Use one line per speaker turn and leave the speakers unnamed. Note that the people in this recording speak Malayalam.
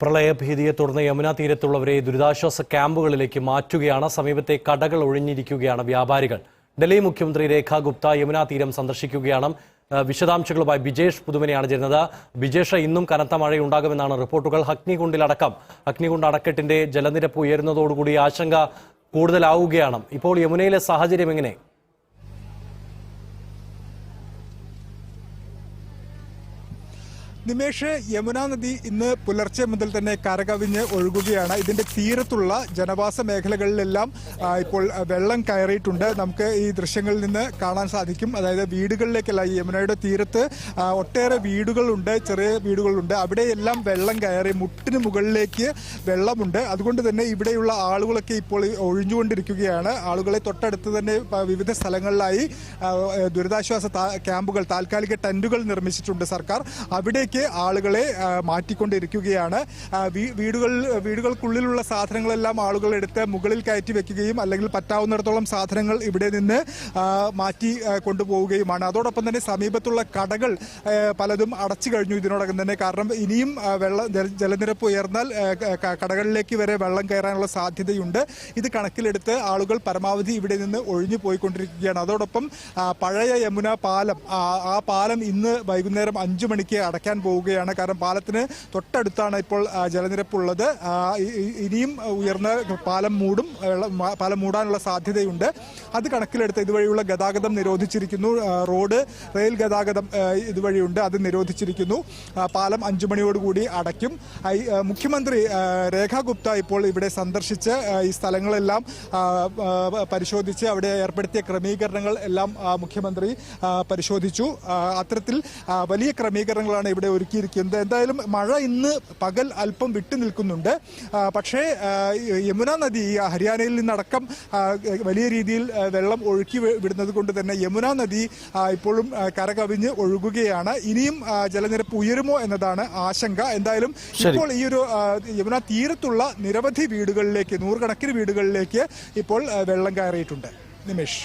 പ്രളയഭീതിയെ തുടർന്ന് യമുന തീരത്തുള്ളവരെ ദുരിതാശ്വാസ ക്യാമ്പുകളിലേക്ക് മാറ്റുകയാണ്. സമീപത്തെ കടകൾ ഒഴിഞ്ഞിരിക്കുകയാണ് വ്യാപാരികൾ. ഡൽഹി മുഖ്യമന്ത്രി രേഖ ഗുപ്ത യമുന തീരം സന്ദർശിക്കുകയാണ്. വിശദാംശങ്ങളുമായി ബിജേഷ് പുതുമനയാണ് ചേരുന്നത്. ബിജേഷ്, ഇന്നും കനത്ത മഴയുണ്ടാകുമെന്നാണ് റിപ്പോർട്ടുകൾ. അഗ്നികുണ്ട് അണക്കെട്ടിന്റെ ജലനിരപ്പ് ഉയരുന്നതോടുകൂടി ആശങ്ക കൂടുതലാവുകയാണ്. ഇപ്പോൾ യമുനയിലെ സാഹചര്യം എങ്ങനെ?
നിമേഷ്, യമുന നദി ഇന്ന് പുലർച്ചെ മുതൽ തന്നെ കരകവിഞ്ഞ് ഒഴുകുകയാണ്. ഇതിന്റെ തീരത്തുള്ള ജനവാസ മേഖലകളിലെല്ലാം ഇപ്പോൾ വെള്ളം കയറിയിട്ടുണ്ട്. നമുക്ക് ഈ ദൃശ്യങ്ങളിൽ നിന്ന് കാണാൻ സാധിക്കും. അതായത് വീടുകളിലേക്കല്ല, ഈ യമുനയുടെ തീരത്ത് ഒട്ടേറെ വീടുകളുണ്ട്, ചെറിയ വീടുകളുണ്ട്. അവിടെയെല്ലാം വെള്ളം കയറി മുട്ടിന് മുകളിലേക്ക് വെള്ളമുണ്ട്. അതുകൊണ്ട് തന്നെ ഇവിടെയുള്ള ആളുകളൊക്കെ ഇപ്പോൾ ഒഴിഞ്ഞുകൊണ്ടിരിക്കുകയാണ്. ആളുകളെ തൊട്ടടുത്ത് തന്നെ വിവിധ സ്ഥലങ്ങളിലായി ദുരിതാശ്വാസ ക്യാമ്പുകൾ, താൽക്കാലിക ടെന്റുകൾ നിർമ്മിച്ചിട്ടുണ്ട് സർക്കാർ. അവിടേക്ക് ആളുകളെ മാറ്റിക്കൊണ്ടിരിക്കുകയാണ്. വീടുകൾക്കുള്ളിലുള്ള സാധനങ്ങളെല്ലാം ആളുകൾ എടുത്ത് മുകളിൽ കയറ്റി വെക്കുകയും അല്ലെങ്കിൽ പറ്റാവുന്നിടത്തോളം സാധനങ്ങൾ ഇവിടെ നിന്ന് മാറ്റി കൊണ്ടുപോവുകയുമാണ്. അതോടൊപ്പം തന്നെ സമീപത്തുള്ള കടകൾ പലതും അടച്ചു കഴിഞ്ഞു ഇതിനോടകം തന്നെ. കാരണം ഇനിയും ജലനിരപ്പ് ഉയർന്നാൽ കടകളിലേക്ക് വരെ വെള്ളം കയറാനുള്ള സാധ്യതയുണ്ട്. ഇത് കണക്കിലെടുത്ത് ആളുകൾ പരമാവധി ഇവിടെ നിന്ന് ഒഴിഞ്ഞു പോയിക്കൊണ്ടിരിക്കുകയാണ്. അതോടൊപ്പം പഴയ യമുന പാലം, ആ പാലം ഇന്ന് വൈകുന്നേരം 5 മണിക്ക് അടയ്ക്കാൻ പോവുകയാണ്. കാരണം പാലത്തിന് തൊട്ടടുത്താണ് ഇപ്പോൾ ജലനിരപ്പുള്ളത്. ഇനിയും ഉയർന്ന പാലം മൂടാനുള്ള സാധ്യതയുണ്ട്. അത് കണക്കിലെടുത്ത് ഇതുവഴിയുള്ള ഗതാഗതം നിരോധിച്ചിരിക്കുന്നു. റെയിൽ ഗതാഗതം ഇതുവഴിയുണ്ട്, അത് നിരോധിച്ചിരിക്കുന്നു. പാലം 5 മണിയോടുകൂടി അടയ്ക്കും. മുഖ്യമന്ത്രി രേഖ ഗുപ്ത ഇപ്പോൾ ഇവിടെ സന്ദർശിച്ച് ഈ സ്ഥലങ്ങളെല്ലാം പരിശോധിച്ച് അവിടെ ഏർപ്പെടുത്തിയ ക്രമീകരണങ്ങൾ എല്ലാം മുഖ്യമന്ത്രി പരിശോധിച്ചു. അത്തരത്തിൽ വലിയ ക്രമീകരണങ്ങളാണ് ഇവിടെ ഒരുക്കിയിരിക്കുന്നത്. എന്തായാലും മഴ ഇന്ന് പകൽ അല്പം വിട്ടു നിൽക്കുന്നുണ്ട്. പക്ഷേ യമുന നദി ഹരിയാനയിൽ നിന്നടക്കം വലിയ രീതിയിൽ വെള്ളം ഒഴുക്കി വിടുന്നത് കൊണ്ട് തന്നെ യമുന നദി ഇപ്പോഴും കരകവിഞ്ഞ് ഒഴുകുകയാണ്. ഇനിയും ജലനിരപ്പ് ഉയരുമോ എന്നതാണ് ആശങ്ക. എന്തായാലും ഇപ്പോൾ ഈ ഒരു യമുന തീരത്തുള്ള നിരവധി വീടുകളിലേക്ക്, 100 കണക്കിന് വീടുകളിലേക്ക് ഇപ്പോൾ വെള്ളം കയറിയിട്ടുണ്ട്. നിമേഷ്.